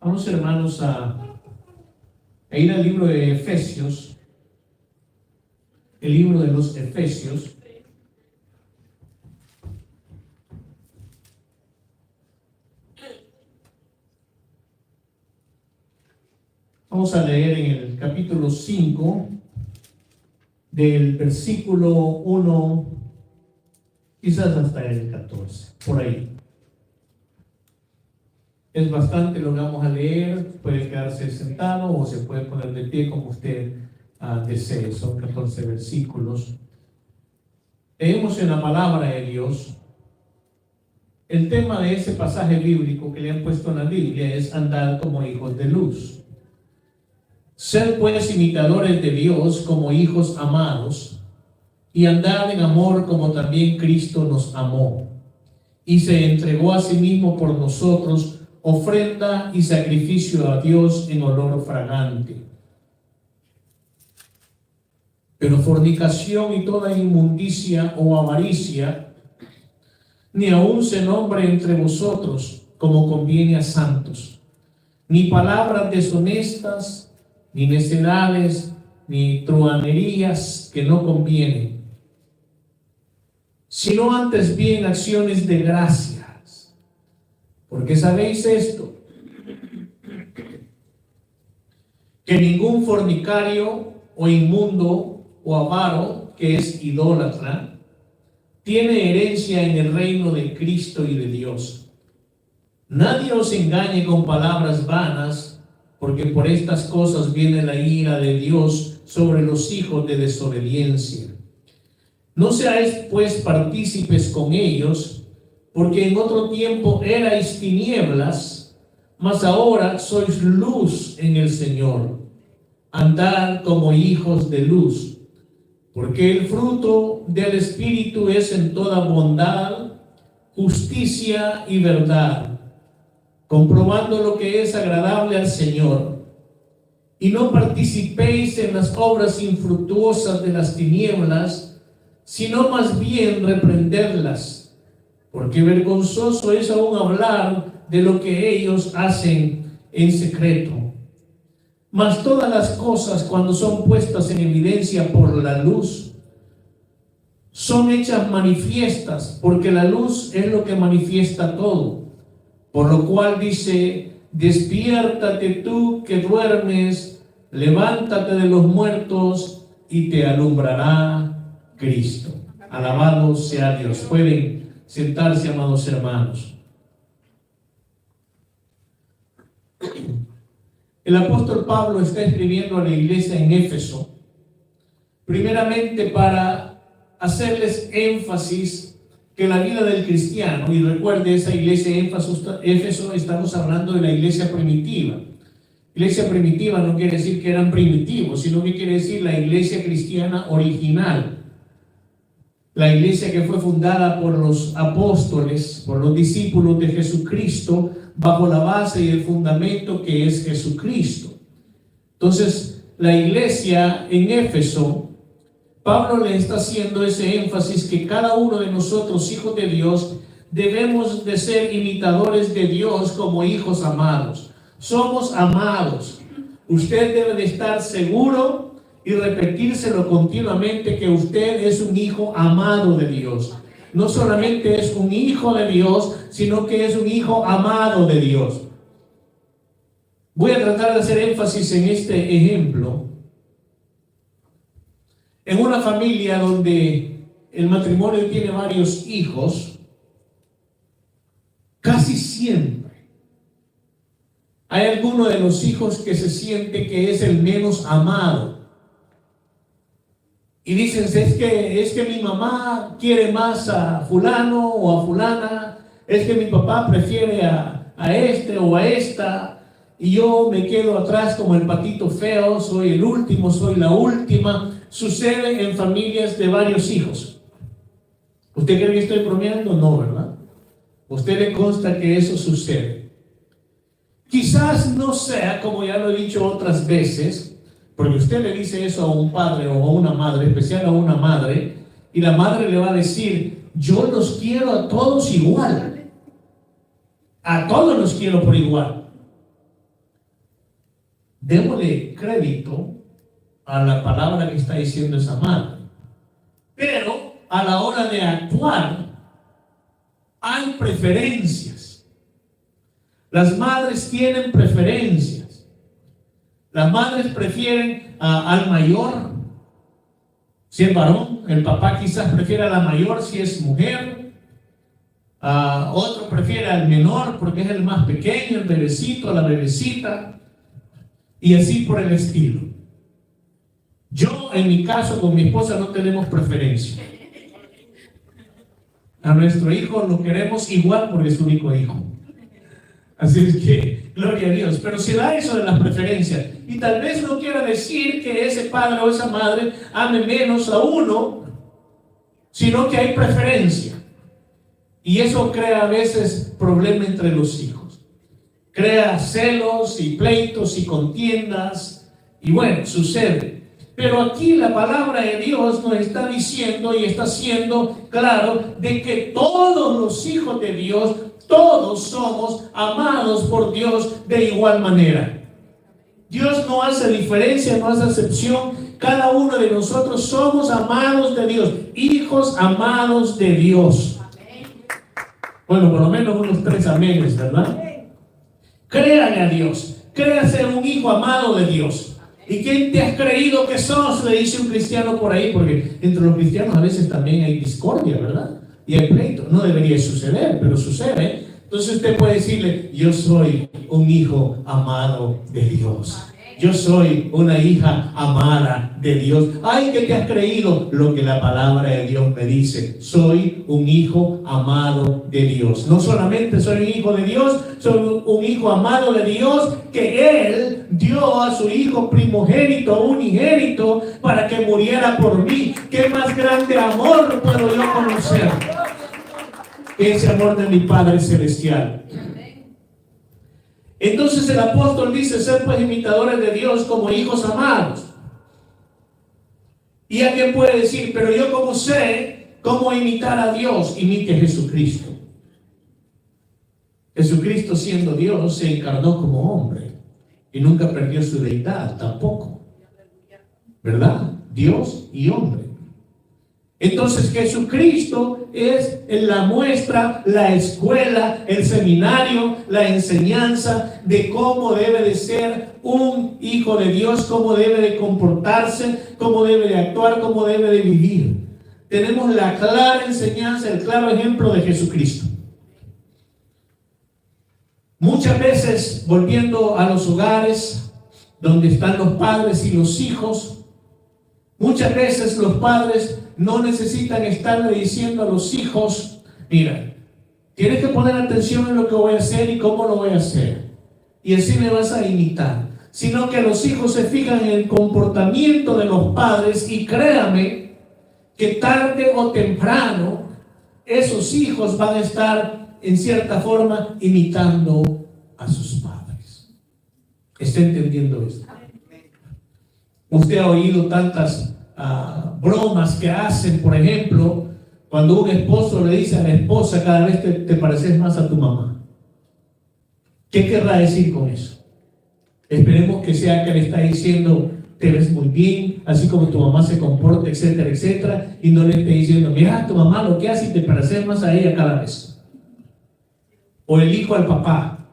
Vamos, hermanos, a ir al libro de Efesios, el libro de los Efesios. Vamos a leer en el capítulo 5, del versículo 1, quizás hasta el 14, por ahí. Es bastante lo que vamos a leer, puede quedarse sentado o se puede poner de pie como usted desee. Son 14 versículos. Leemos en la palabra de Dios. El tema de ese pasaje bíblico que le han puesto en la Biblia es andar como hijos de luz. Ser pues imitadores de Dios como hijos amados y andar en amor como también Cristo nos amó y se entregó a sí mismo por nosotros, ofrenda y sacrificio a Dios en olor fragante. Pero fornicación y toda inmundicia o avaricia, ni aun se nombre entre vosotros como conviene a santos, ni palabras deshonestas, ni necedades, ni truhanerías que no convienen, sino antes bien acciones de gracias. Porque sabéis esto, que ningún fornicario o inmundo o avaro, que es idólatra, tiene herencia en el reino de Cristo y de Dios. Nadie os engañe con palabras vanas, porque por estas cosas viene la ira de Dios sobre los hijos de desobediencia. No seáis pues partícipes con ellos, porque en otro tiempo erais tinieblas, mas ahora sois luz en el Señor. Andad como hijos de luz, porque el fruto del Espíritu es en toda bondad, justicia y verdad, comprobando lo que es agradable al Señor. Y no participéis en las obras infructuosas de las tinieblas, sino más bien reprenderlas. Porque vergonzoso es aún hablar de lo que ellos hacen en secreto. Mas todas las cosas, cuando son puestas en evidencia por la luz, son hechas manifiestas, porque la luz es lo que manifiesta todo. Por lo cual dice: despiértate tú que duermes, levántate de los muertos y te alumbrará Cristo. Alabado sea Dios. Pueden sentarse, amados hermanos. El apóstol Pablo está escribiendo a la iglesia en Éfeso, primeramente para hacerles énfasis que la vida del cristiano, y recuerde esa iglesia Éfeso, estamos hablando de la iglesia primitiva. Iglesia primitiva no quiere decir que eran primitivos, sino que quiere decir la iglesia cristiana original. La iglesia que fue fundada por los apóstoles, por los discípulos de Jesucristo, bajo la base y el fundamento que es Jesucristo. Entonces, la iglesia en Éfeso, Pablo le está haciendo ese énfasis que cada uno de nosotros, hijos de Dios, debemos de ser imitadores de Dios como hijos amados. Somos amados. Usted debe de estar seguro y repetírselo continuamente que usted es un hijo amado de Dios. No solamente es un hijo de Dios, sino que es un hijo amado de Dios. Voy a tratar de hacer énfasis en este ejemplo. En una familia donde el matrimonio tiene varios hijos, casi siempre hay alguno de los hijos que se siente que es el menos amado. Y dicen: es que mi mamá quiere más a fulano o a fulana, es que mi papá prefiere a este o a esta, y yo me quedo atrás como el patito feo, soy el último, soy la última. Sucede en familias de varios hijos. ¿Usted cree que estoy bromeando? No, ¿verdad? ¿A usted le consta que eso sucede? Quizás no sea, como ya lo he dicho otras veces, porque usted le dice eso a un padre o a una madre, especial a una madre, y la madre le va a decir: yo los quiero a todos igual. A todos los quiero por igual. démosle crédito a la palabra que está diciendo esa madre. Pero a la hora de actuar, hay preferencias. Las madres tienen preferencias. Las madres prefieren al mayor, si es varón. El papá quizás prefiere a la mayor si es mujer. Otro prefiere al menor porque es el más pequeño, el bebecito, la bebecita. Y así por el estilo. Yo, en mi caso, con mi esposa no tenemos preferencia. A nuestro hijo lo queremos igual porque es su único hijo. Así es que, gloria a Dios. Pero se da eso de las preferencias. Y tal vez no quiera decir que ese padre o esa madre ame menos a uno, sino que hay preferencia. Y eso crea a veces problema entre los hijos. Crea celos y pleitos y contiendas. Y bueno, sucede. Pero aquí la palabra de Dios nos está diciendo y está siendo claro de que todos los hijos de Dios, todos somos amados por Dios de igual manera. Dios no hace diferencia, no hace excepción. Cada uno de nosotros somos amados de Dios, hijos amados de Dios. Bueno, por lo menos unos 3 amenes, ¿verdad? Créale a Dios, crea ser un hijo amado de Dios. ¿Y quién te has creído que sos? Le dice un cristiano por ahí, porque entre los cristianos a veces también hay discordia, ¿verdad? Y hay pleito. No debería suceder, pero sucede. Entonces usted puede decirle, yo soy un hijo amado de Dios. Yo soy una hija amada de Dios. Ay, ¿qué te has creído? Lo que la palabra de Dios me dice. Soy un hijo amado de Dios. No solamente soy un hijo de Dios, soy un hijo amado de Dios, que Él dio a su hijo primogénito, unigénito, para que muriera por mí. ¿Qué más grande amor puedo yo conocer? Ese amor de mi Padre Celestial. Entonces el apóstol dice, ser pues imitadores de Dios como hijos amados. Y alguien puede decir, pero yo como sé cómo imitar a Dios, imite a Jesucristo. Jesucristo, siendo Dios, se encarnó como hombre y nunca perdió su deidad tampoco, ¿verdad? Dios y hombre. Entonces Jesucristo es la muestra, la escuela, el seminario, la enseñanza de cómo debe de ser un hijo de Dios, cómo debe de comportarse, cómo debe de actuar, cómo debe de vivir. Tenemos la clara enseñanza, el claro ejemplo de Jesucristo. Muchas veces, volviendo a los hogares donde están los padres y los hijos, muchas veces los padres no necesitan estarle diciendo a los hijos, mira, tienes que poner atención en lo que voy a hacer y cómo lo voy a hacer. Y así me vas a imitar. Sino que los hijos se fijan en el comportamiento de los padres y créame que tarde o temprano esos hijos van a estar en cierta forma imitando a sus padres. ¿Está entendiendo esto? Usted ha oído tantas bromas que hacen, por ejemplo, cuando un esposo le dice a la esposa, cada vez te pareces más a tu mamá. ¿Qué querrá decir con eso? Esperemos que sea que le está diciendo, te ves muy bien, así como tu mamá se comporta, etcétera, etcétera, y no le esté diciendo, mira, tu mamá lo que hace y te pareces más a ella cada vez. O el hijo al papá.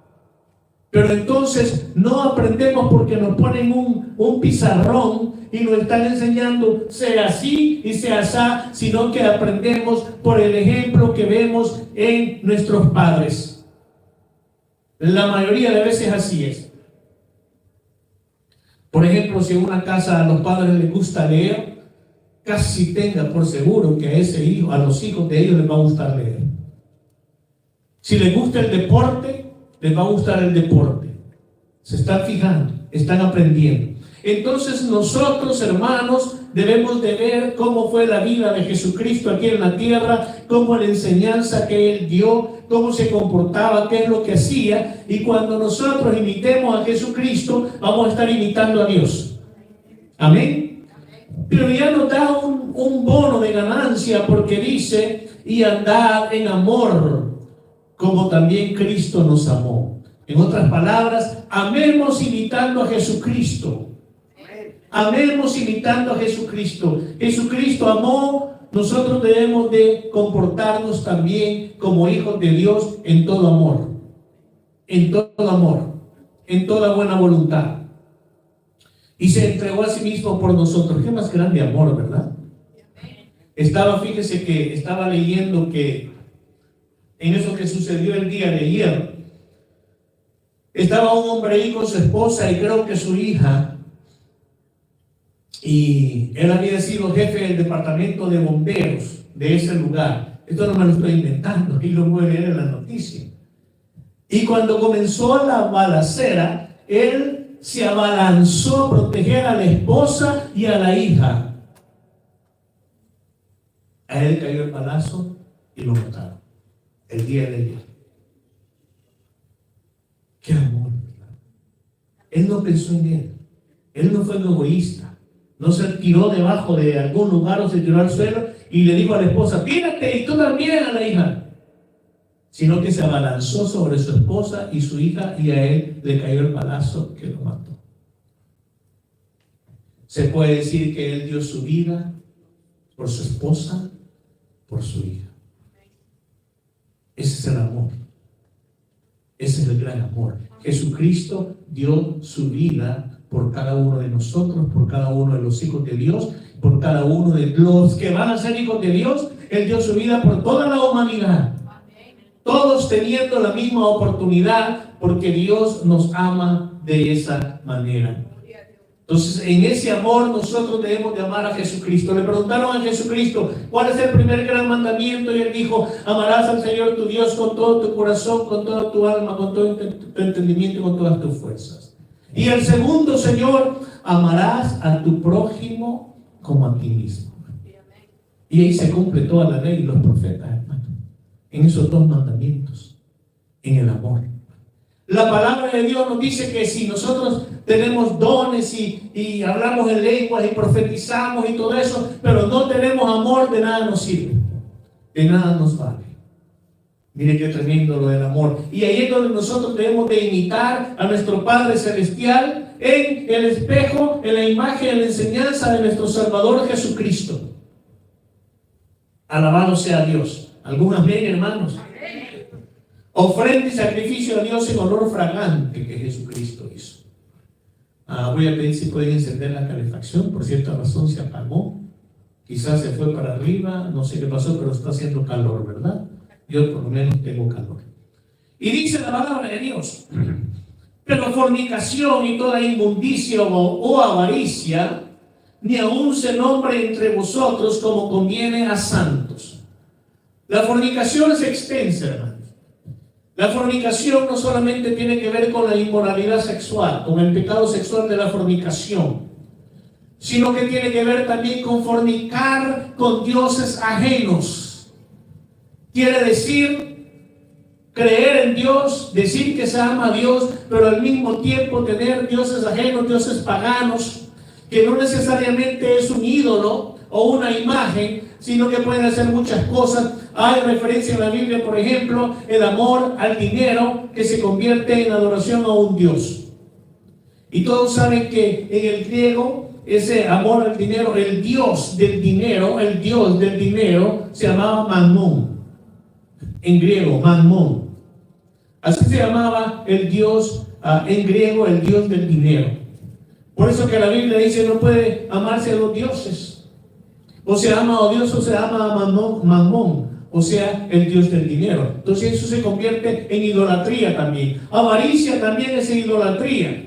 Pero entonces no aprendemos porque nos ponen un pizarrón y nos están enseñando sea así y sea así, sino que aprendemos por el ejemplo que vemos en nuestros padres. La mayoría de veces así es. Por ejemplo, si en una casa a los padres les gusta leer, casi tenga por seguro que a ese hijo, a los hijos de ellos les va a gustar leer. Si les gusta el deporte, les va a gustar el deporte. Se están fijando, están aprendiendo. Entonces nosotros, hermanos, debemos de ver cómo fue la vida de Jesucristo aquí en la tierra, cómo la enseñanza que Él dio, cómo se comportaba, qué es lo que hacía. Y cuando nosotros imitemos a Jesucristo, vamos a estar imitando a Dios. Amén. Pero ya nos da un bono de ganancia porque dice, y andad en amor, como también Cristo nos amó. En otras palabras, amemos imitando a Jesucristo. Amemos imitando a Jesucristo. Jesucristo amó, nosotros debemos de comportarnos también como hijos de Dios en todo amor. En todo amor, en toda buena voluntad. Y se entregó a sí mismo por nosotros. Qué más grande amor, ¿verdad? Fíjese que estaba leyendo que en eso que sucedió el día de ayer, estaba un hombre ahí con su esposa y creo que su hija, y él había sido jefe del departamento de bomberos de ese lugar. Esto no me lo estoy inventando, y lo voy a leer en la noticia. Y cuando comenzó la balacera, él se abalanzó a proteger a la esposa y a la hija. A él cayó el balazo y lo mataron el día de ayer. Qué amor, ¿verdad? Él no pensó en él. Él no fue un egoísta. No se tiró debajo de algún lugar o se tiró al suelo y le dijo a la esposa, tírate y tú también a la hija. Sino que se abalanzó sobre su esposa y su hija y a él le cayó el balazo que lo mató. Se puede decir que él dio su vida por su esposa, por su hija. Ese es el amor. Ese es el gran amor. Jesucristo dio su vida por cada uno de nosotros, por cada uno de los hijos de Dios, por cada uno de los que van a ser hijos de Dios. Él dio su vida por toda la humanidad. Todos teniendo la misma oportunidad, porque Dios nos ama de esa manera. Entonces, en ese amor nosotros debemos de amar a Jesucristo. Le preguntaron a Jesucristo, ¿cuál es el primer gran mandamiento? Y él dijo, amarás al Señor tu Dios con todo tu corazón, con toda tu alma, con todo tu entendimiento y con todas tus fuerzas. Y el segundo, Señor, amarás a tu prójimo como a ti mismo. Y ahí se cumple toda la ley y los profetas, hermano. En esos dos mandamientos, en el amor. La palabra de Dios nos dice que si nosotros tenemos dones y hablamos en lenguas y profetizamos y todo eso, pero no tenemos amor, de nada nos sirve, de nada nos vale. Mire qué tremendo lo del amor. Y ahí es donde nosotros debemos de imitar a nuestro Padre Celestial en el espejo, en la imagen, en la enseñanza de nuestro Salvador Jesucristo. Alabado sea Dios. ¿Algún amén, hermanos? Ofrenda y sacrificio a Dios en olor fragante que Jesucristo hizo. Voy a pedir si pueden encender la calefacción. Por cierta razón se apagó. Quizás se fue para arriba. No sé qué pasó, pero está haciendo calor, ¿verdad? Yo por lo menos tengo calor. Y dice la palabra de Dios: pero fornicación y toda inmundicia o avaricia, ni aun se nombre entre vosotros como conviene a santos. La fornicación es extensa, hermanos. La fornicación no solamente tiene que ver con la inmoralidad sexual, con el pecado sexual de la fornicación, sino que tiene que ver también con fornicar con dioses ajenos. Quiere decir creer en Dios, decir que se ama a Dios, pero al mismo tiempo tener dioses ajenos, dioses paganos, que no necesariamente es un ídolo o una imagen, sino que pueden hacer muchas cosas. Hay referencia en la Biblia, por ejemplo, el amor al dinero que se convierte en adoración a un Dios. Y todos saben que en el griego, ese amor al dinero, el Dios del dinero se llamaba Mammón. En griego, Mammón. Así se llamaba el Dios en griego, el Dios del dinero. Por eso que la Biblia dice no puede amarse a los dioses. O se ama a Dios o se ama a Mammón, o sea, el Dios del dinero. Entonces eso se convierte en idolatría también. Avaricia también es idolatría.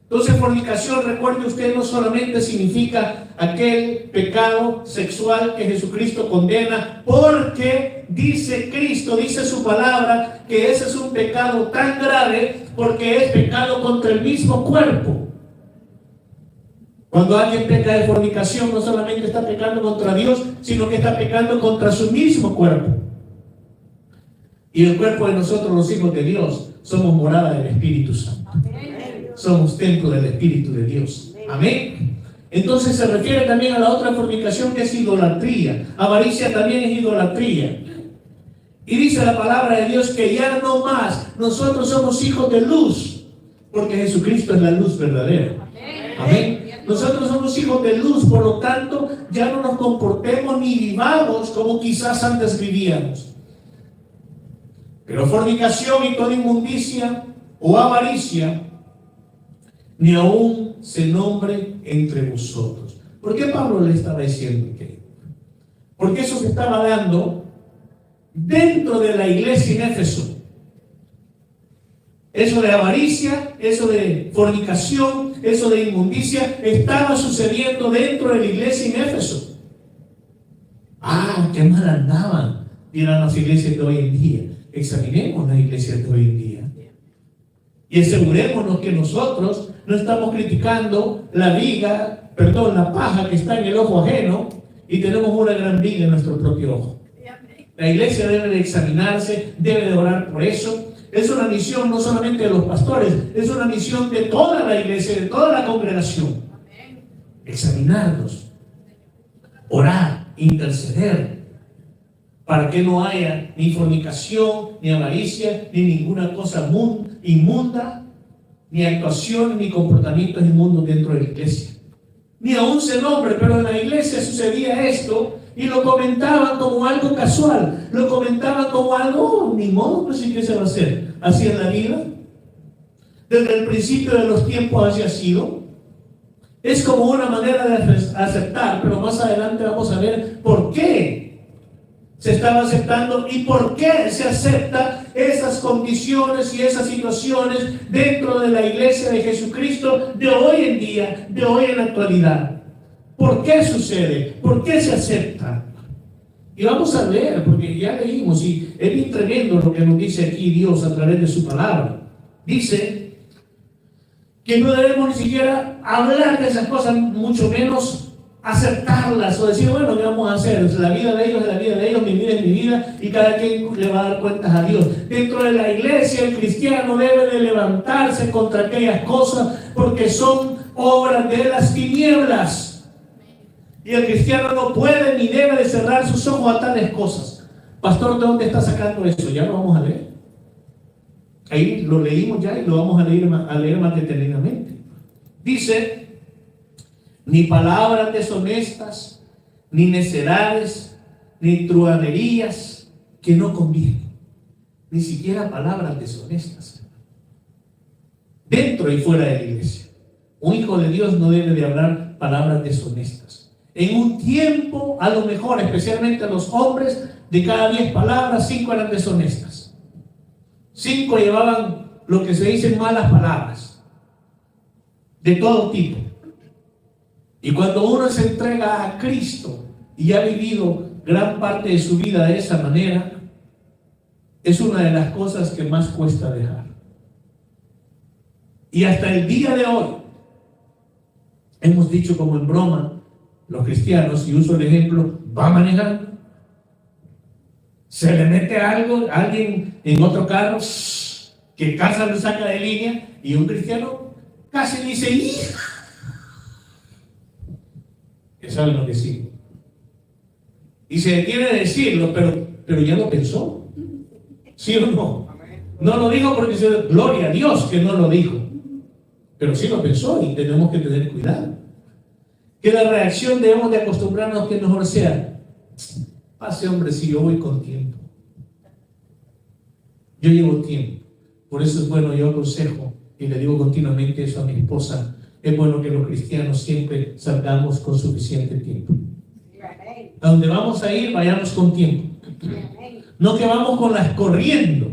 Entonces fornicación, recuerde usted, no solamente significa aquel pecado sexual que Jesucristo condena, porque dice Cristo, dice su palabra, que ese es un pecado tan grave porque es pecado contra el mismo cuerpo. Cuando alguien peca de fornicación, no solamente está pecando contra Dios, sino que está pecando contra su mismo cuerpo. Y el cuerpo de nosotros, los hijos de Dios, somos morada del Espíritu Santo. Somos templo del Espíritu de Dios. Amén. Entonces se refiere también a la otra fornicación, que es idolatría. Avaricia también es idolatría. Y dice la palabra de Dios que ya no más nosotros somos hijos de luz, porque Jesucristo es la luz verdadera. Amén. Nosotros somos hijos de luz, por lo tanto ya no nos comportemos ni vivamos como quizás antes vivíamos. Pero fornicación y toda inmundicia o avaricia ni aún se nombre entre vosotros. ¿Por qué Pablo le estaba diciendo que? Porque eso se estaba dando dentro de la iglesia en Éfeso. Eso de avaricia, eso de fornicación, eso de inmundicia estaba sucediendo dentro de la iglesia en Éfeso. Qué mal andaban, dirán las iglesias de hoy en día. Examinemos las iglesias de hoy en día y asegurémonos que nosotros no estamos criticando la paja que está en el ojo ajeno y tenemos una gran viga en nuestro propio ojo. La iglesia debe de examinarse, debe de orar por eso. Es una misión no solamente de los pastores, es una misión de toda la iglesia, de toda la congregación. Examinarnos, orar, interceder, para que no haya ni fornicación, ni avaricia, ni ninguna cosa inmunda, ni actuación, ni comportamientos inmundos dentro de la iglesia. Ni aún se nombre, pero en la iglesia sucedía esto y lo comentaban como algo casual, lo comentaban como algo, ni modo, pues sí, ¿qué se va a hacer? Así es la vida. Desde el principio de los tiempos así ha sido. Es como una manera de aceptar, pero más adelante vamos a ver por qué se estaba aceptando y por qué se acepta esas condiciones y esas situaciones dentro de la iglesia de Jesucristo de hoy en día, de hoy en la actualidad. ¿Por qué sucede? ¿Por qué se acepta? Y vamos a leer, porque ya leímos y es bien tremendo lo que nos dice aquí Dios a través de su palabra. Dice que no debemos ni siquiera hablar de esas cosas, mucho menos aceptarlas o decir, bueno, ¿qué vamos a hacer? La vida de ellos es la vida de ellos, mi vida es mi vida y cada quien le va a dar cuentas a Dios. Dentro de la iglesia el cristiano debe de levantarse contra aquellas cosas porque son obras de las tinieblas. Y el cristiano no puede ni debe de cerrar sus ojos a tales cosas. Pastor, ¿de dónde está sacando eso? Ya lo vamos a leer. Ahí lo leímos ya y lo vamos a leer más detenidamente. Dice, ni palabras deshonestas, ni necedades, ni truhanerías que no convienen. Ni siquiera palabras deshonestas. Dentro y fuera de la iglesia. Un hijo de Dios no debe de hablar palabras deshonestas. En un tiempo, a lo mejor, especialmente a los hombres, de cada 10 palabras, 5 eran deshonestas. 5 llevaban lo que se dicen malas palabras. De todo tipo. Y cuando uno se entrega a Cristo y ha vivido gran parte de su vida de esa manera, es una de las cosas que más cuesta dejar. Y hasta el día de hoy, hemos dicho como en broma, los cristianos, y uso el ejemplo, va manejando, se le mete algo, alguien en otro carro, que casi lo saca de línea, y un cristiano casi dice, ¡hija! Que saben lo que sí. Y se detiene de decirlo, pero ya lo pensó. ¿Sí o no? No lo dijo porque gloria a Dios que no lo dijo. Pero sí lo pensó y tenemos que tener cuidado. Que la reacción debemos de acostumbrarnos que mejor sea, pase hombre, si yo voy con tiempo. Yo llevo tiempo. Por eso es bueno, yo aconsejo y le digo continuamente eso a mi esposa. Es bueno que los cristianos siempre salgamos con suficiente tiempo. A donde vamos a ir, vayamos con tiempo. No que vamos con las corriendo.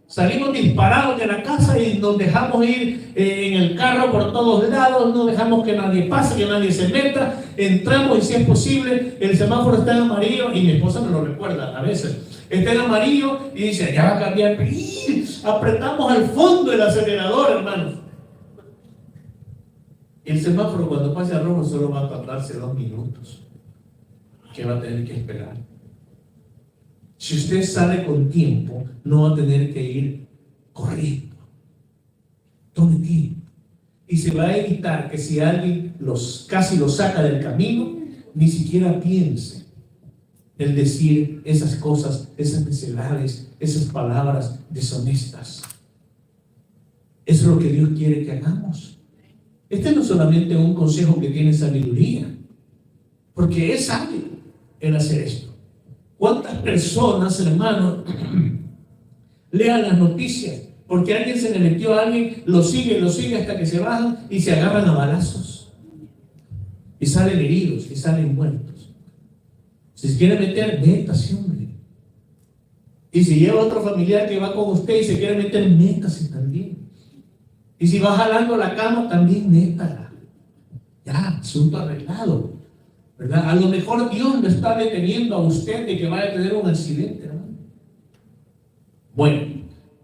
Salimos disparados de la casa y nos dejamos ir en el carro por todos lados, no dejamos que nadie pase, que nadie se meta, entramos y si es posible, el semáforo está en amarillo y mi esposa me lo recuerda a veces. Está en amarillo y dice, ya va a cambiar, ¡y! Apretamos al fondo el acelerador, hermanos. El semáforo cuando pase a rojo solo va a tardarse 2 minutos, que va a tener que esperar. Si usted sale con tiempo, no va a tener que ir corriendo. Tome tiempo. Y se va a evitar que si alguien casi lo saca del camino, ni siquiera piense el decir esas cosas, esas necedades, esas palabras deshonestas. Eso es lo que Dios quiere que hagamos. Este no es solamente un consejo que tiene sabiduría, porque es sabio el hacer esto. ¿Cuántas personas, hermanos, lean las noticias? Porque alguien se le metió a alguien, lo sigue hasta que se bajan y se agarran a balazos. Y salen heridos, y salen muertos. Si se quiere meter, métase, hombre. Y si lleva otro familiar que va con usted y se quiere meter, métase también. Y si va jalando la cama, también métala. Ya, asunto arreglado, ¿verdad? A lo mejor Dios no está deteniendo a usted de que vaya a tener un accidente, hermano. Bueno,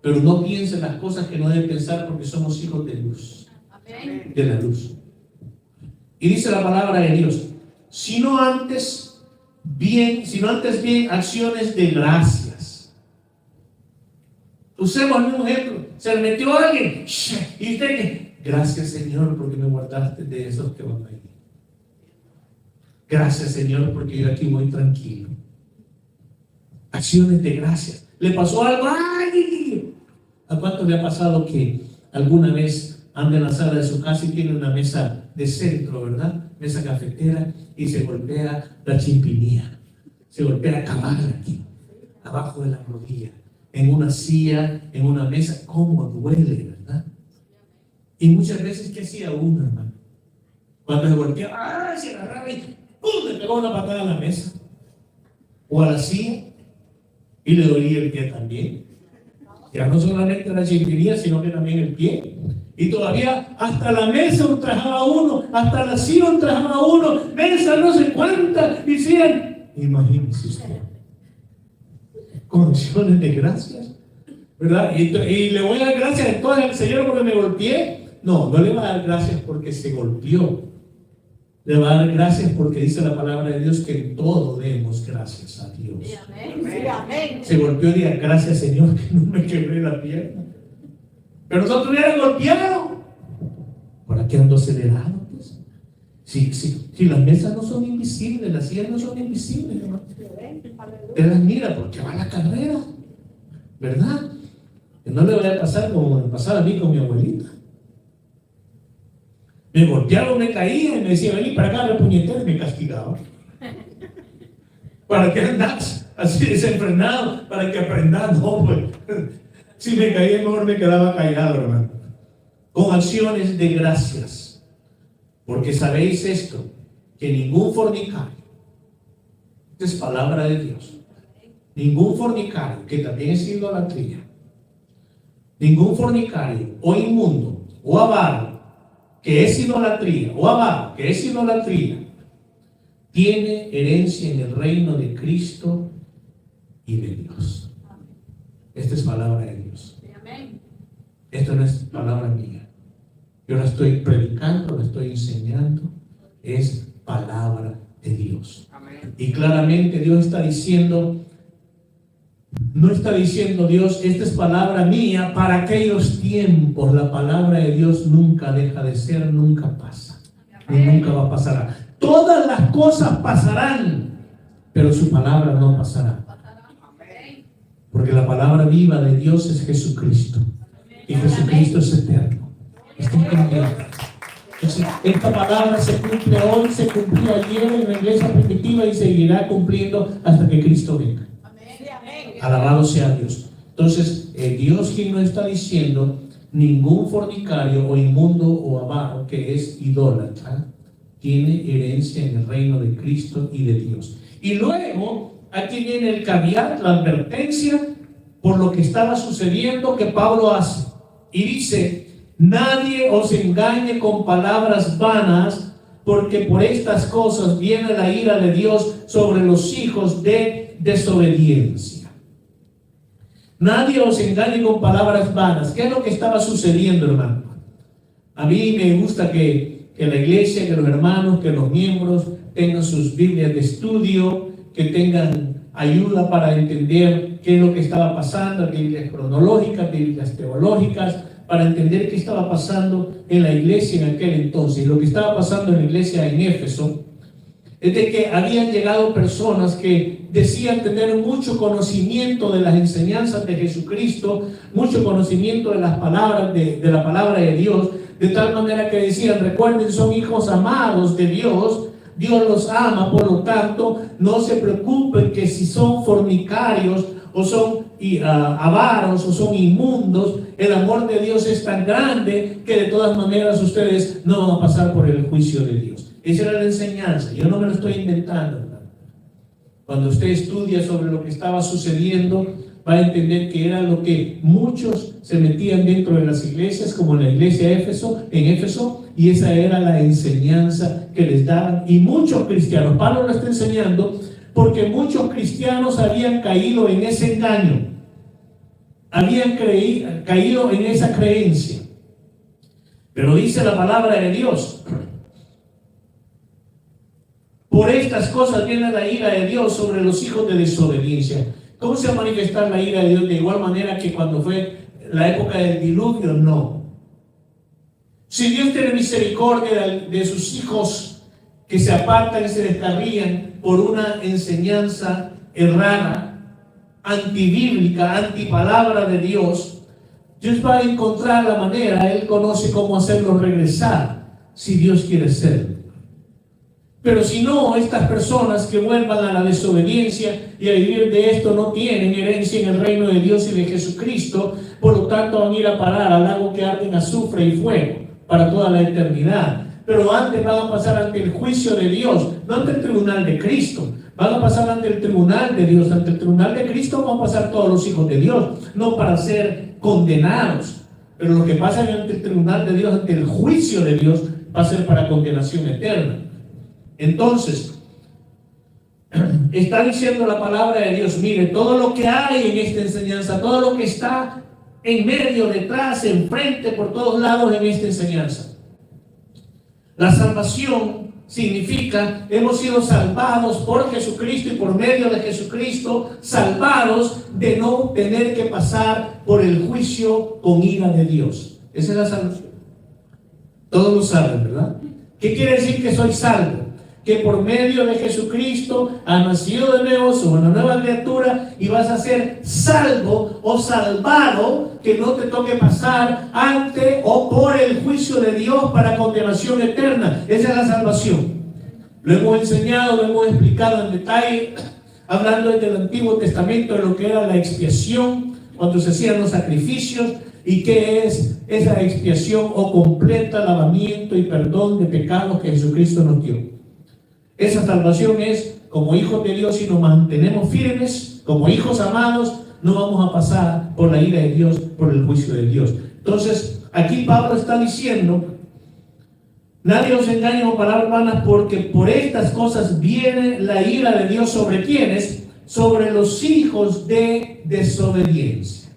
pero no piense las cosas que no debe pensar, porque somos hijos de luz. Amén. De la luz. Y dice la palabra de Dios, sino antes bien acciones de gracias. Usemos un ejemplo. Se le metió a alguien y usted que, gracias Señor porque me guardaste de esos que van a ir. Gracias Señor porque yo aquí voy tranquilo. Acciones de gracias. ¿Le pasó algo? ¡Ay! ¿A cuánto le ha pasado que alguna vez anda en la sala de su casa y tiene una mesa de centro, ¿verdad? Mesa cafetera, y se golpea la chimpinía, se golpea la cabal aquí, abajo de la rodilla, en una silla, en una mesa? ¿Cómo duele, verdad? Y muchas veces, ¿qué hacía uno, hermano? Cuando se golpeaba, se agarraba y ¡pum!, le pegó una patada a la mesa o a la silla, y le dolía el pie también. Ya no solamente la chimpinía, sino que también el pie. Y todavía hasta la mesa ultrajaba uno, hasta la silla ultrajaba uno, mesa no sé cuántas hicieran. Imagínese usted. Condiciones de gracias, ¿verdad? Y le voy a dar gracias entonces al Señor porque me golpeé. No, no le va a dar gracias porque se golpeó. Le va a dar gracias porque dice la palabra de Dios que en todo demos gracias a Dios. Amén. Se golpeó y diga, gracias Señor que no me quebré la pierna. Pero no tuviera golpeado. ¿Por qué ando acelerado? Pues? Si las mesas no son invisibles, las sillas no son invisibles, hermano. Te las mira porque va a la carrera, ¿verdad? Que no le vaya a pasar como me pasaba a mí con mi abuelita. Me golpeaba, me caía y me decía, vení para acá, repuñetera, y me castigaba. ¿Para qué andás así desenfrenado? Para que aprendas, no, pues. Si me caía, mejor me quedaba callado, hermano. Con acciones de gracias. Porque sabéis esto, que ningún fornicario, esta es palabra de Dios, ningún fornicario, que también es idolatría, ningún fornicario o inmundo o avaro, que es idolatría, o avaro, que es idolatría, tiene herencia en el reino de Cristo y de Dios. Esta es palabra de Dios. Esta no es palabra mía. Yo la estoy predicando, la estoy enseñando. Es palabra de Dios. Y claramente Dios está diciendo, no está diciendo Dios, esta es palabra mía para aquellos tiempos. La palabra de Dios nunca deja de ser, nunca pasa. Y nunca va a pasar. Todas las cosas pasarán, pero su palabra no pasará. Porque la palabra viva de Dios es Jesucristo. Y Jesucristo es eterno. Está incambiable. Esta palabra se cumple hoy, se cumplió ayer en la iglesia primitiva y seguirá cumpliendo hasta que Cristo venga. Alabado sea Dios. Entonces, Dios quien nos está diciendo, ningún fornicario o inmundo o avaro que es idólatra tiene herencia en el reino de Cristo y de Dios. Y luego, aquí viene el caveat, la advertencia por lo que estaba sucediendo que Pablo hace. Y dice, nadie os engañe con palabras vanas, porque por estas cosas viene la ira de Dios sobre los hijos de desobediencia. Nadie os engañe con palabras vanas. ¿Qué es lo que estaba sucediendo, hermano? A mí me gusta que la iglesia, que los hermanos, que los miembros tengan sus Biblias de estudio, que tengan ayuda para entender qué es lo que estaba pasando, Biblias cronológicas, Biblias teológicas, para entender qué estaba pasando en la iglesia en aquel entonces. Lo que estaba pasando en la iglesia en Éfeso es de que habían llegado personas que decían tener mucho conocimiento de las enseñanzas de Jesucristo, mucho conocimiento de las palabras de la palabra de Dios, de tal manera que decían: recuerden, son hijos amados de Dios, Dios los ama, por lo tanto, no se preocupen que si son fornicarios o son avaros o son inmundos, el amor de Dios es tan grande que de todas maneras ustedes no van a pasar por el juicio de Dios. Esa era la enseñanza, yo no me lo estoy inventando, hermano. Cuando usted estudia sobre lo que estaba sucediendo, va a entender que era lo que muchos se metían dentro de las iglesias, como en la iglesia de en Éfeso, y esa era la enseñanza que les daban. Y muchos cristianos, Pablo lo está enseñando porque muchos cristianos habían caído en ese engaño, habían caído en esa creencia. Pero dice la palabra de Dios: por estas cosas viene la ira de Dios sobre los hijos de desobediencia. ¿Cómo se va a manifestar la ira de Dios? De igual manera que cuando fue la época del diluvio, no. Si Dios tiene misericordia de sus hijos que se apartan y se descarrían por una enseñanza errada, antibíblica, antipalabra de Dios, Dios va a encontrar la manera. Él conoce cómo hacerlos regresar, si Dios quiere hacerlo. Pero si no, estas personas que vuelvan a la desobediencia y a vivir de esto no tienen herencia en el reino de Dios y de Jesucristo, por lo tanto van a ir a parar al lago que arde en azufre y fuego para toda la eternidad. Pero antes van a pasar ante el juicio de Dios, no ante el tribunal de Cristo. Van a pasar ante el tribunal de Dios. Ante el tribunal de Cristo van a pasar todos los hijos de Dios, no para ser condenados. Pero lo que pasa ante el tribunal de Dios, ante el juicio de Dios, va a ser para condenación eterna. Entonces, está diciendo la palabra de Dios: mire, todo lo que hay en esta enseñanza, todo lo que está en medio, detrás, enfrente, por todos lados en esta enseñanza. La salvación significa, hemos sido salvados por Jesucristo y por medio de Jesucristo, salvados de no tener que pasar por el juicio con ira de Dios. Esa es la salvación. Todos lo saben, ¿verdad? ¿Qué quiere decir que soy salvo? Que por medio de Jesucristo has nacido de nuevo, sos una nueva criatura y vas a ser salvo o salvado, que no te toque pasar ante o por el juicio de Dios para condenación eterna. Esa es la salvación. Lo hemos enseñado, lo hemos explicado en detalle, hablando desde el Antiguo Testamento de lo que era la expiación, cuando se hacían los sacrificios, y qué es esa expiación o completa lavamiento y perdón de pecados que Jesucristo nos dio. Esa salvación es como hijos de Dios. Si nos mantenemos firmes como hijos amados, no vamos a pasar por la ira de Dios, por el juicio de Dios. Entonces, aquí Pablo está diciendo: nadie os engañe con palabras vanas, porque por estas cosas viene la ira de Dios. ¿Sobre quiénes? Sobre los hijos de desobediencia.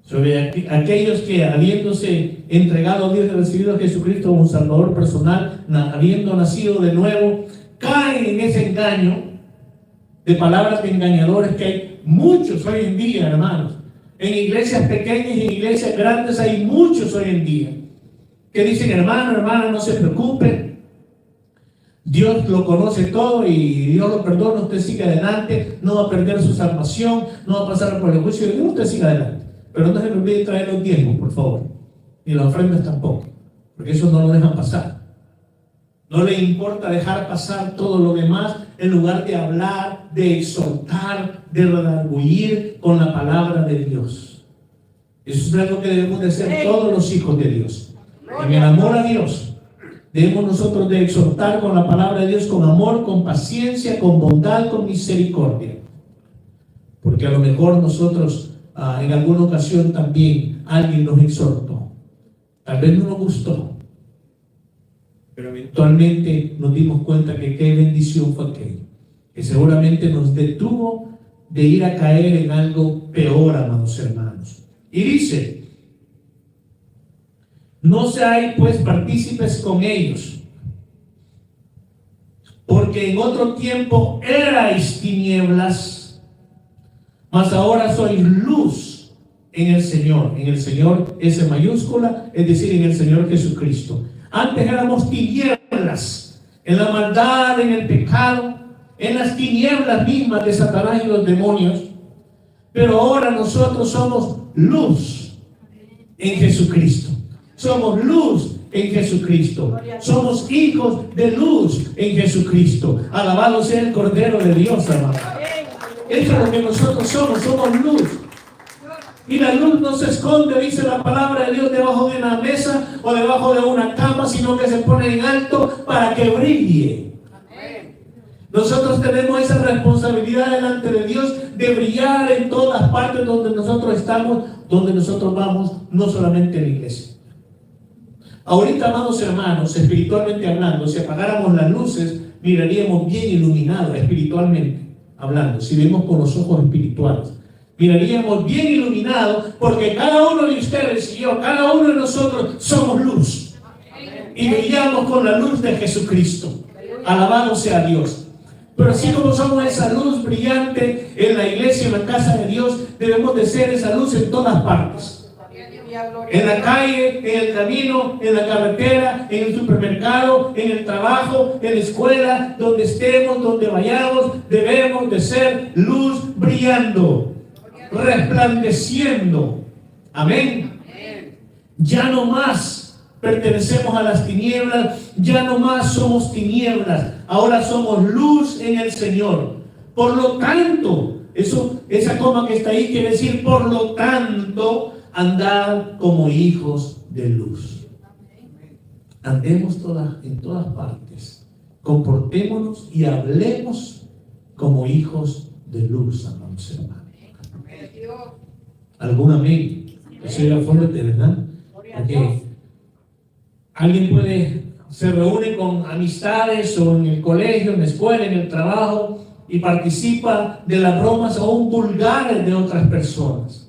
Sobre aquellos que, habiéndose entregado a Dios y recibido a Jesucristo como un Salvador personal, habiendo nacido de nuevo, caen en ese engaño de palabras de engañadores que hay muchos hoy en día, hermanos. En iglesias pequeñas y en iglesias grandes hay muchos hoy en día que dicen: hermano, hermana, no se preocupe, Dios lo conoce todo y Dios lo perdona, usted sigue adelante, no va a perder su salvación, no va a pasar por el juicio de Dios, usted sigue adelante. Pero no se me olvide traer los diezmos, por favor, ni las ofrendas tampoco, porque eso no lo dejan pasar. No le importa dejar pasar todo lo demás, en lugar de hablar, de exhortar, de redarguir con la palabra de Dios. Eso es lo que debemos de hacer todos los hijos de Dios. En el amor a Dios, debemos nosotros de exhortar con la palabra de Dios, con amor, con paciencia, con bondad, con misericordia. Porque a lo mejor nosotros, en alguna ocasión también, alguien nos exhortó. Tal vez no nos gustó, pero eventualmente nos dimos cuenta que qué bendición fue aquello, que seguramente nos detuvo de ir a caer en algo peor, amados hermanos. Y dice: no seáis pues partícipes con ellos, porque en otro tiempo erais tinieblas, mas ahora sois luz en el Señor. En el Señor, S mayúscula, es decir, en el Señor Jesucristo. Antes éramos tinieblas, en la maldad, en el pecado, en las tinieblas mismas de Satanás y los demonios. Pero ahora nosotros somos luz en Jesucristo. Somos luz en Jesucristo. Somos hijos de luz en Jesucristo. Alabado sea el Cordero de Dios, hermano. Eso es lo que nosotros somos luz. Y la luz no se esconde, dice la palabra de Dios, debajo de una mesa o debajo de una cama, sino que se pone en alto para que brille. Nosotros tenemos esa responsabilidad delante de Dios de brillar en todas partes donde nosotros estamos, donde nosotros vamos, no solamente en la iglesia. Ahorita, amados hermanos, espiritualmente hablando, si apagáramos las luces, miraríamos bien iluminados espiritualmente hablando, si vemos con los ojos espirituales. Miraríamos bien iluminados, porque cada uno de ustedes y yo, cada uno de nosotros somos luz. Y brillamos con la luz de Jesucristo. Alabado sea Dios. Pero así como somos esa luz brillante en la iglesia, en la casa de Dios, debemos de ser esa luz en todas partes. En la calle, en el camino, en la carretera, en el supermercado, en el trabajo, en la escuela, donde estemos, donde vayamos, debemos de ser luz brillando, resplandeciendo. Amén. Ya no más pertenecemos a las tinieblas, ya no más somos tinieblas, ahora somos luz en el Señor. Por lo tanto, esa coma que está ahí quiere decir, por lo tanto, andar como hijos de luz. Andemos en todas partes, comportémonos y hablemos como hijos de luz, amados hermanos. ¿Algún amén? Eso era fuerte, ¿verdad? Porque alguien se reúne con amistades o en el colegio, en la escuela, en el trabajo y participa de las bromas aún vulgares de otras personas.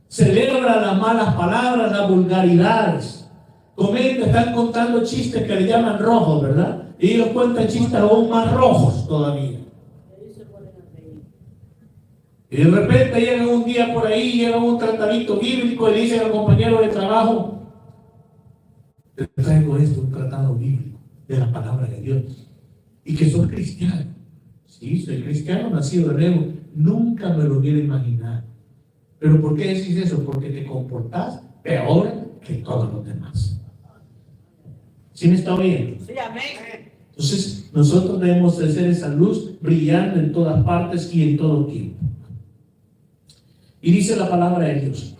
Celebra las malas palabras, las vulgaridades. Están contando chistes que le llaman rojos, ¿verdad? Y ellos cuentan chistes aún más rojos todavía. Y de repente llega un día por ahí, llega un tratadito bíblico y le dice al compañero de trabajo: te traigo un tratado bíblico de la palabra de Dios. Y que sos cristiano. Sí, soy cristiano, nacido de nuevo. Nunca me lo hubiera imaginado. ¿Pero por qué decís eso? Porque te comportás peor que todos los demás. ¿Sí me está oyendo? Sí, amén. Entonces, nosotros debemos de ser esa luz brillando en todas partes y en todo tiempo. Y dice la palabra de Dios: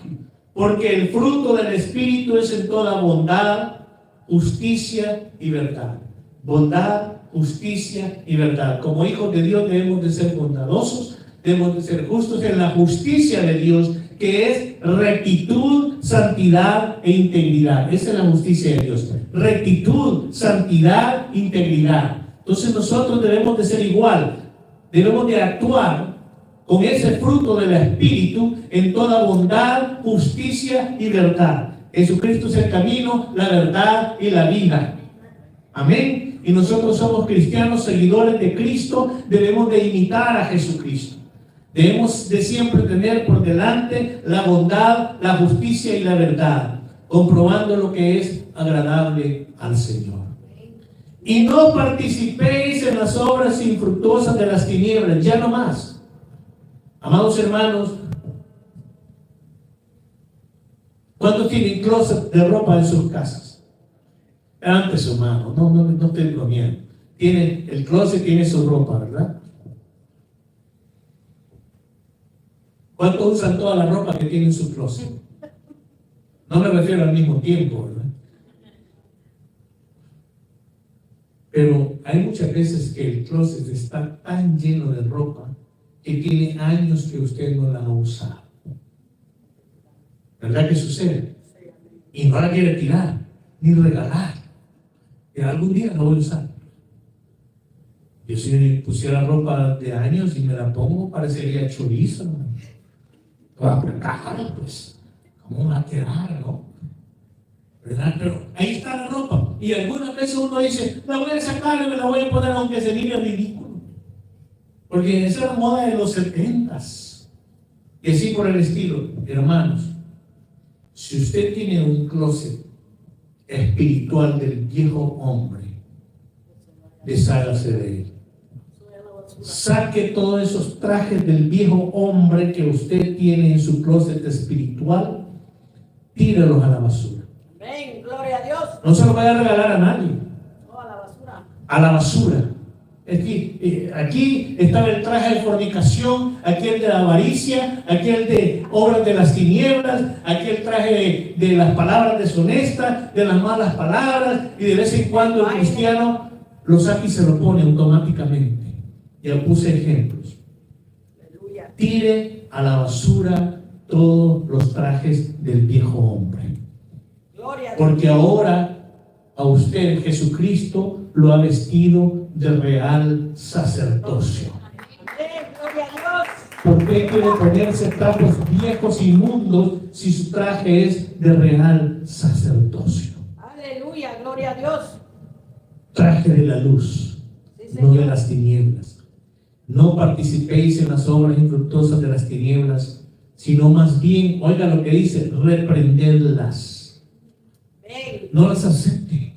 porque el fruto del Espíritu es en toda bondad, justicia y verdad. Bondad, justicia y verdad. Como hijos de Dios debemos de ser bondadosos, debemos de ser justos en la justicia de Dios, que es rectitud, santidad e integridad. Esa es la justicia de Dios. Rectitud, santidad, integridad. Entonces nosotros debemos de ser igual. Debemos de actuar con ese fruto del Espíritu en toda bondad, justicia y verdad. Jesucristo es el camino, la verdad y la vida. Amén. Y nosotros somos cristianos, seguidores de Cristo, debemos de imitar a Jesucristo. Debemos de siempre tener por delante la bondad, la justicia y la verdad, comprobando lo que es agradable al Señor. Y no participéis en las obras infructuosas de las tinieblas, ya no más. Amados hermanos, ¿cuántos tienen closet de ropa en sus casas? Antes, hermano, no estoy bromeando. El closet tiene su ropa, ¿verdad? ¿Cuántos usan toda la ropa que tienen en su closet? No me refiero al mismo tiempo, ¿verdad? Pero hay muchas veces que el closet está tan lleno de ropa que tiene años que usted no la ha usado. ¿Verdad que sucede? Y no la quiere tirar, ni regalar. Que algún día la voy a usar. Yo si pusiera ropa de años y me la pongo, parecería chorizo, ¿no? Toda apretada, pues, como un lateral, ¿no? ¿Verdad? Pero ahí está la ropa. Y algunas veces uno dice, la voy a sacar y me la voy a poner aunque se mire ridículo. Porque esa es la moda de los 70s. Y así por el estilo. Hermanos, si usted tiene un closet espiritual del viejo hombre, deshágase de él. Saque todos esos trajes del viejo hombre que usted tiene en su closet espiritual, tírelos a la basura. Amén, gloria a Dios. No se los vaya a regalar a nadie. No, a la basura. A la basura. Aquí estaba el traje de fornicación, aquí el de la avaricia, aquí el de obras de las tinieblas, aquí el traje de las palabras deshonestas, de las malas palabras, y de vez en cuando el cristiano lo saca y se lo pone automáticamente. Ya puse ejemplos. Aleluya. Tire a la basura todos los trajes del viejo hombre. Gloria a Dios. Porque ahora a usted Jesucristo lo ha vestido de real sacerdocio. Amén, gloria a Dios. ¿Por qué quiere ponerse trapos viejos inmundos si su traje es de real sacerdocio? Aleluya, gloria a Dios. Traje de la luz, Sí, no de Señor. las tinieblas. No participéis en las obras infructuosas de las tinieblas, sino más bien, oiga lo que dice, reprenderlas. Amén. No las acepte.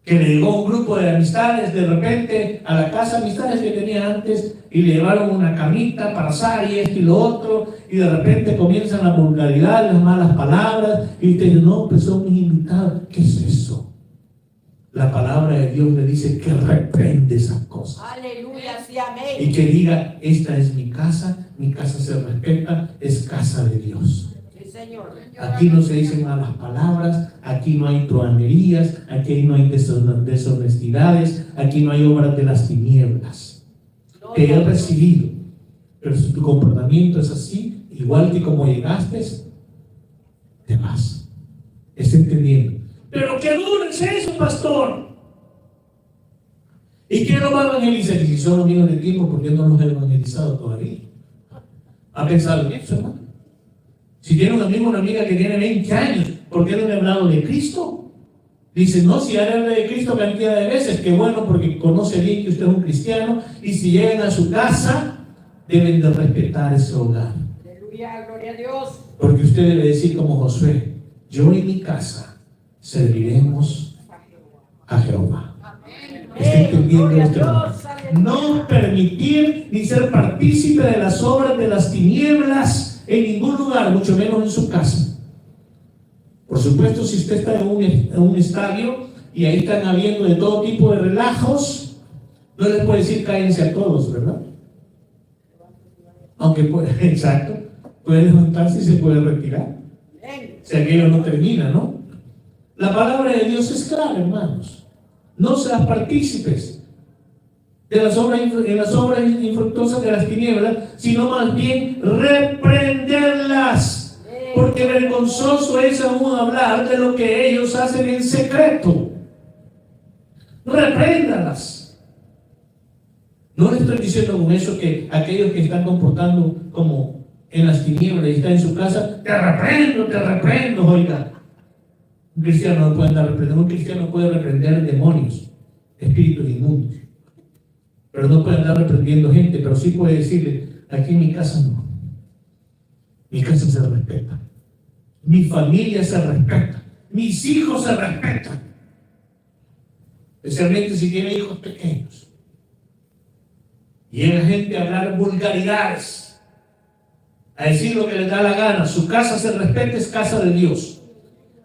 Que le llegó un grupo de amistades de repente a la casa de amistades que tenía antes y le llevaron una camita para asar y esto y lo otro, y de repente comienzan la vulgaridad, las malas palabras, y usted dice, no, pues son mis invitados. ¿Qué es eso? La palabra de Dios le dice que reprende esas cosas. Aleluya, sí, Y amén. que diga, esta es mi casa se respeta, es casa de Dios. Sí, Señor. Aquí no se dicen malas palabras, aquí no hay truhanerías, aquí no hay deshonestidades, aquí no hay obras de las tinieblas. Te he recibido, pero si tu comportamiento es así, igual que como llegaste, te vas. ¿Está entendiendo? Pero qué duro es eso, pastor. ¿Y quién lo va a evangelizar? Y si son amigos de tiempo, ¿por qué no los he evangelizado todavía? ¿Ha pensado en eso, hermano? Si tiene un amigo o una amiga que tiene 20 años, ¿por qué no le he hablado de Cristo? Dice, no, si ya le hablé de Cristo cantidad de veces, qué bueno, porque conoce bien que usted es un cristiano, y si llegan a su casa, deben de respetar ese hogar. Aleluya, gloria a Dios. Porque usted debe decir como Josué, yo y mi casa serviremos a Jehová. ¿Está entendiendo Gloria a esto, hermano? Dios. Aleluya. No permitir ni ser partícipe de las obras de las tinieblas en ningún lugar, mucho menos en su casa. Por supuesto, si usted está en un estadio y ahí están habiendo de todo tipo de relajos, no les puede decir cállense a todos, ¿verdad? Aunque puede, exacto, puede levantarse y se puede retirar. Amén. Si aquello no termina, ¿no? La palabra de Dios es clara, hermanos. No seas partícipes de las obras infructuosas de las tinieblas, sino más bien reprenderlas. Porque vergonzoso es aún hablar de lo que ellos hacen en secreto. Repréndalas. No le estoy diciendo con eso que aquellos que están comportando como en las tinieblas y están en su casa, te reprendo, oiga. Un cristiano no puede andar reprendiendo, un cristiano puede reprender demonios, espíritus inmundos, pero no puede andar reprendiendo gente, pero sí puede decirle, aquí en mi casa no, mi casa se respeta, mi familia se respeta, mis hijos se respetan, especialmente si tiene hijos pequeños. Llega gente a hablar vulgaridades, a decir lo que les da la gana. Su casa se respeta, es casa de Dios.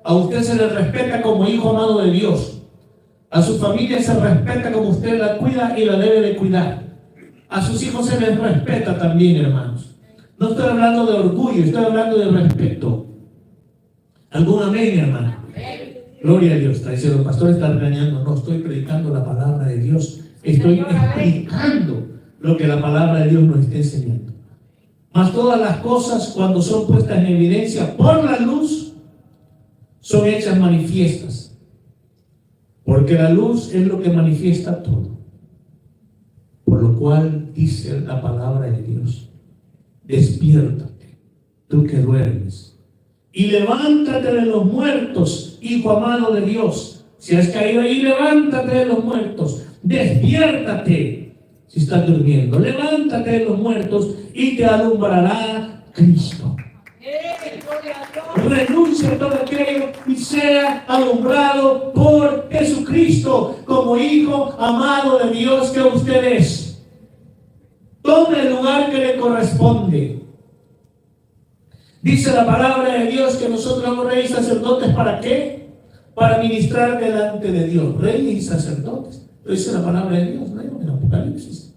A usted se le respeta como hijo amado de Dios. A su familia se respeta como usted la cuida y la debe de cuidar. A sus hijos se les respeta también, hermanos. No estoy hablando de orgullo, estoy hablando de respeto. ¿Algún amén, hermano? Gloria a Dios. Está diciendo, el pastor está regañando. No, estoy predicando la palabra de Dios. Estoy explicando lo que la palabra de Dios nos está enseñando. Mas todas las cosas, cuando son puestas en evidencia por la luz, son hechas manifiestas. Porque la luz es lo que manifiesta todo. Por lo cual dice la palabra de Dios, despiértate, tú que duermes, y levántate de los muertos, hijo amado de Dios. Si has caído ahí, levántate de los muertos, despiértate. Si estás durmiendo, levántate de los muertos y te alumbrará Cristo. Gloria a Dios. Renuncie a todo aquello y sea alumbrado por Jesucristo como hijo amado de Dios que usted es. Tome el lugar que le corresponde. Dice la palabra de Dios que nosotros somos reyes y sacerdotes. ¿Para qué? Para ministrar delante de Dios. Reyes y sacerdotes. Lo dice la palabra de Dios, ¿no? En Apocalipsis.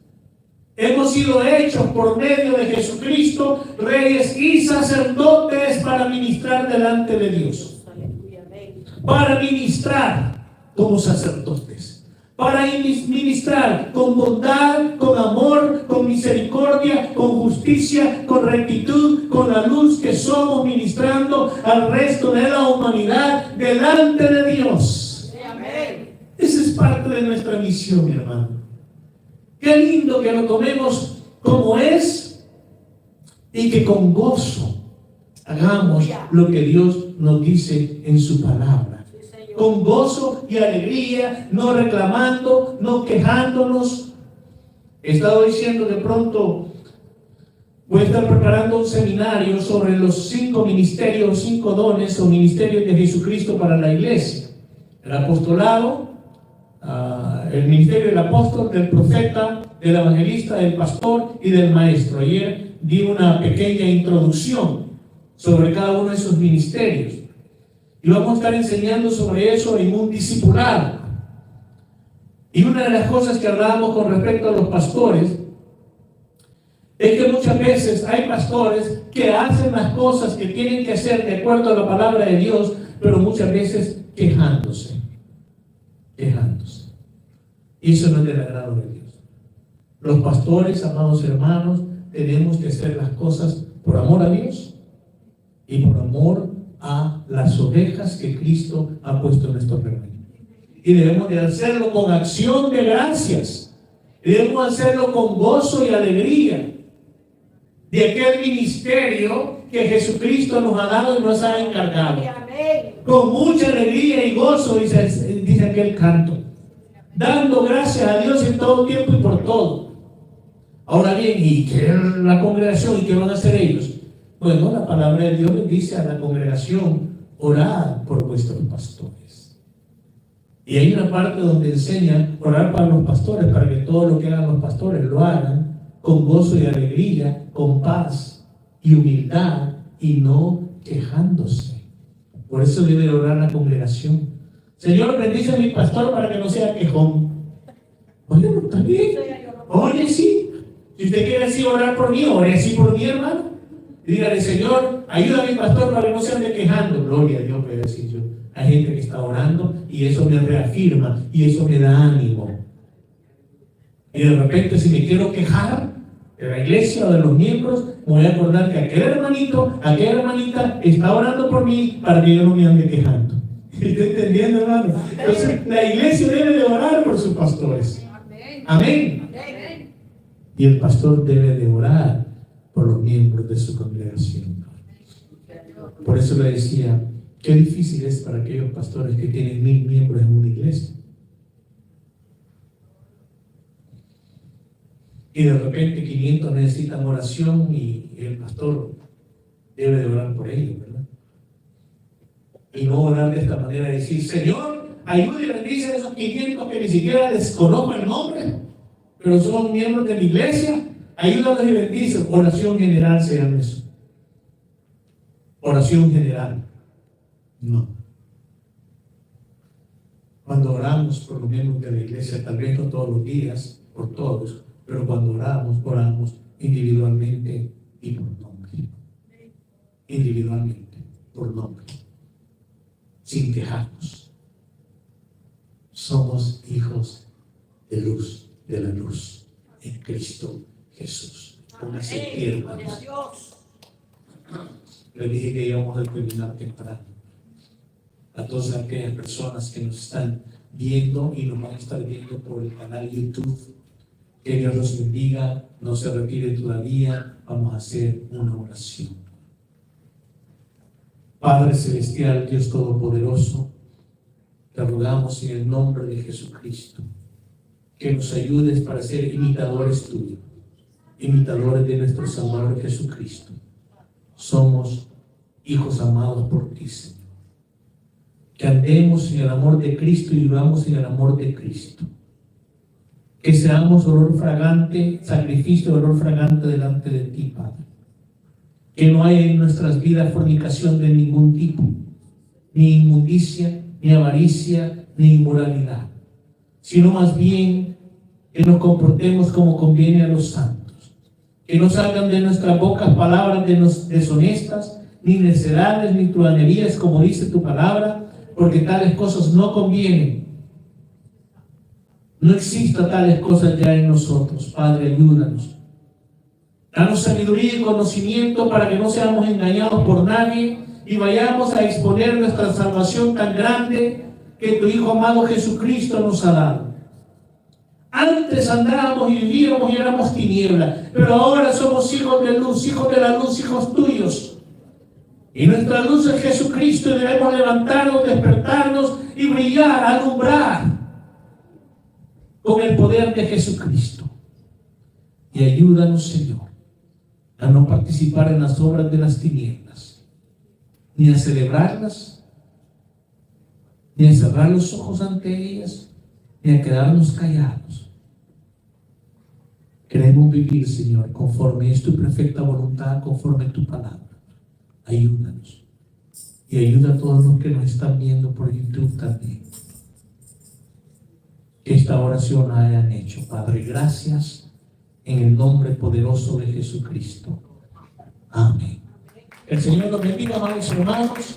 Hemos sido hechos por medio de Jesucristo reyes y sacerdotes para ministrar delante de Dios. Aleluya, amén. Para ministrar como sacerdotes. Para ministrar con bondad, con amor, con misericordia, con justicia, con rectitud, con la luz que somos ministrando al resto de la humanidad delante de Dios. Amén. Esa es parte de nuestra misión, mi hermano. Qué lindo que lo tomemos como es y que con gozo hagamos lo que Dios nos dice en su palabra. Con gozo y alegría, no reclamando, no quejándonos. He estado diciendo de pronto, voy a estar preparando un seminario sobre los 5 ministerios, 5 dones o ministerios de Jesucristo para la iglesia. El apostolado, el ministerio del apóstol, del profeta, del evangelista, del pastor y del maestro. Ayer di una pequeña introducción sobre cada uno de esos ministerios. Y vamos a estar enseñando sobre eso en un discipulado. Y una de las cosas que hablábamos con respecto a los pastores es que muchas veces hay pastores que hacen las cosas que tienen que hacer de acuerdo a la palabra de Dios, pero muchas veces quejándose. Y eso no es del agrado de Dios. Los pastores, amados hermanos, tenemos que hacer las cosas por amor a Dios y por amor a las ovejas que Cristo ha puesto en nuestro rebaño. Y debemos de hacerlo con acción de gracias. Debemos hacerlo con gozo y alegría de aquel ministerio que Jesucristo nos ha dado y nos ha encargado. Con mucha alegría y gozo, dice aquel canto, dando gracias a Dios en todo tiempo y por todo. Ahora bien, ¿y qué es la congregación y qué van a hacer ellos? Bueno, la palabra de Dios les dice a la congregación: orad por vuestros pastores. Y hay una parte donde enseña orar para los pastores, para que todo lo que hagan los pastores lo hagan con gozo y alegría, con paz y humildad y no quejándose. Por eso debe orar la congregación: Señor, bendice a mi pastor para que no sea quejón. Oye, no está bien. Oye, sí. Si usted quiere así orar por mí, ore así por mi hermano. Y dígale: Señor, ayuda a mi pastor para que no se ande quejando. Gloria a Dios, voy a decir yo. Hay gente que está orando y eso me reafirma y eso me da ánimo. Y de repente, si me quiero quejar de la iglesia o de los miembros, me voy a acordar que aquel hermanito, aquella hermanita está orando por mí para que yo no me ande quejando. ¿Está entendiendo, hermano? Entonces, la iglesia debe de orar por sus pastores. Amén. Y el pastor debe de orar por los miembros de su congregación. Por eso le decía, qué difícil es para aquellos pastores que tienen 1000 miembros en una iglesia. Y de repente 500 necesitan oración y el pastor debe de orar por ellos, ¿verdad? Y no orar de esta manera, decir: Señor, ayude y bendice a esos 500 que ni siquiera les conozco el nombre, pero son miembros de la iglesia. Ayúdanos y bendice. Oración general se llama eso. Oración general. No. Cuando oramos por los miembros de la iglesia, tal vez no todos los días, por todos, pero cuando oramos individualmente y por nombre. Individualmente, por nombre. Sin quejarnos. Somos hijos de luz, de la luz, en Cristo Jesús. Póngase en pie, hermanos. Le dije que íbamos a terminar temprano. A todas aquellas personas que nos están viendo y nos van a estar viendo por el canal YouTube, que Dios los bendiga. No se retire todavía. Vamos a hacer una oración. Padre Celestial, Dios Todopoderoso, te rogamos en el nombre de Jesucristo que nos ayudes para ser imitadores tuyos, imitadores de nuestro Salvador Jesucristo. Somos hijos amados por ti, Señor. Que andemos en el amor de Cristo y vivamos en el amor de Cristo. Que seamos olor fragante, sacrificio de olor fragante delante de ti, Padre. Que no haya en nuestras vidas fornicación de ningún tipo, ni inmundicia, ni avaricia, ni inmoralidad, sino más bien que nos comportemos como conviene a los santos. Que no salgan de nuestras bocas palabras deshonestas, ni necedades, ni truhanerías, como dice tu palabra, porque tales cosas no convienen. No exista tales cosas ya en nosotros. Padre, ayúdanos. Danos sabiduría y conocimiento para que no seamos engañados por nadie y vayamos a exponer nuestra salvación tan grande que tu Hijo amado Jesucristo nos ha dado. Antes andábamos y vivíamos y éramos tinieblas, pero ahora somos hijos de luz, hijos de la luz, hijos tuyos. Y nuestra luz es Jesucristo y debemos levantarnos, despertarnos y brillar, alumbrar con el poder de Jesucristo. Y ayúdanos, Señor, a no participar en las obras de las tinieblas, ni a celebrarlas, ni a cerrar los ojos ante ellas, ni a quedarnos callados. Queremos vivir, Señor, conforme es tu perfecta voluntad, conforme tu palabra. Ayúdanos. Y ayuda a todos los que nos están viendo por YouTube también. Que esta oración la hayan hecho. Padre, gracias en el nombre poderoso de Jesucristo. Amén. El Señor los bendiga, amados hermanos.